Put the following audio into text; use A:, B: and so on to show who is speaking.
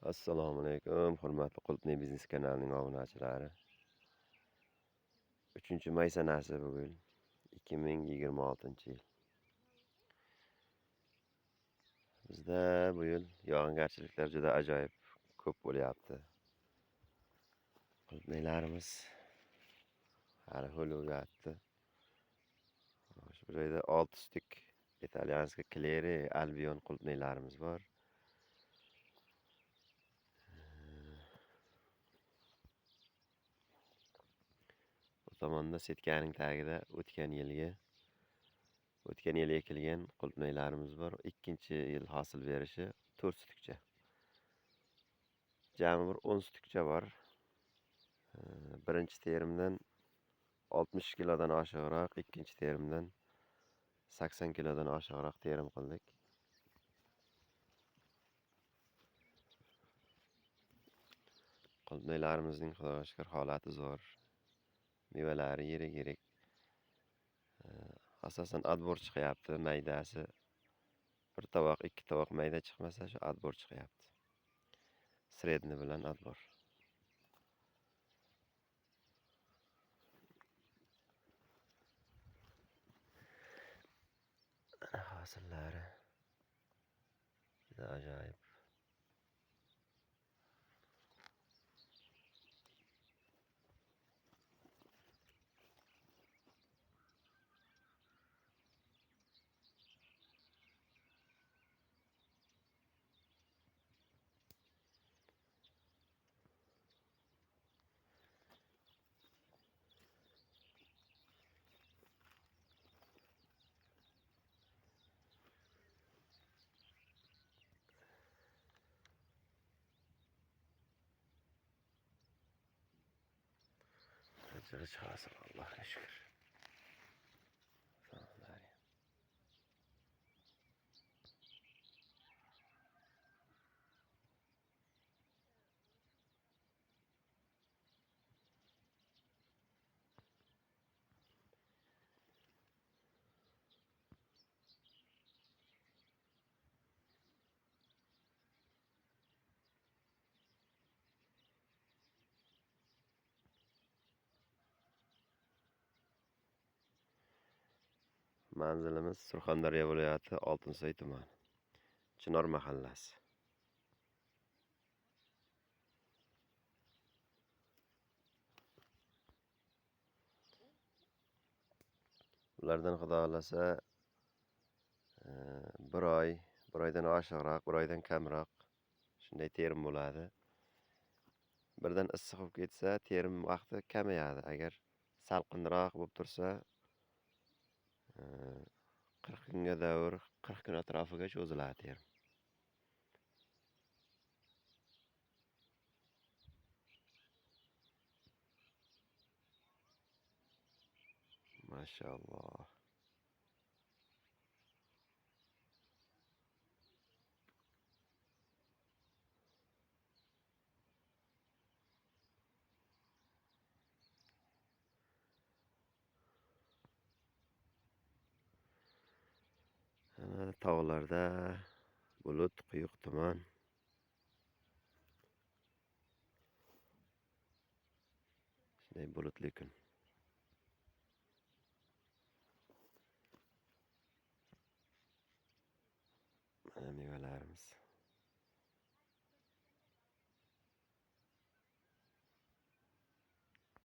A: Assalomu alaykum, hurmatli Qulupnay biznes kanalining obunachilari. 3-may sanasi bugun 2026-yil. Bizda bu yil yog'ingarchiliklar juda ajoyib ko'p bo'lyapti. Qulupnaylarimiz hali ho'l-o'gatdi. Shu joyda 6 stuk italyanskiy Cleri Albion qulupnaylarimiz bor. Bu tomonda setkaning tagida o'tgan yil ekilgan qulupnaylarimiz bor. 2-yil hosil berishi 4 stukcha. Jami bir 10 stukcha bor. Birinchi terimdan 60 kilodan oshiqroq, ikkinchi terimdan 80 kilodan oshiqroq terim qildik. Qulupnaylarimizning Xudoga shukr holati zo'r. Mevalari yirik. Asosan atbor chiqyapti, maydasi. Bir tovoq, 2 tovoq mayda chiqmasa, shu atbor chiqyapti. Sredni bilan atbor. Hosillari juda ajoyib. G'ich hosil, Allohga shukr. Manzilimiz Surxondaryo viloyati Oltinsoy tumani, Chinor mahallasi. Ulardan xudo xolasa bir oydan oshiqroq, bir oydan kamroq shunday terim bo'ladi. Birdan issiq bo'lib ketsa, terim vaqti kamayadi. Agar salqinroq bo'lib tursa, 40 kunga davr, 40 kun atrofiga cho'ziladi terim. Mashalloh. Tog'larda bulut, quyuq tuman. Shunday bulutli kun. Mana mevalarimiz.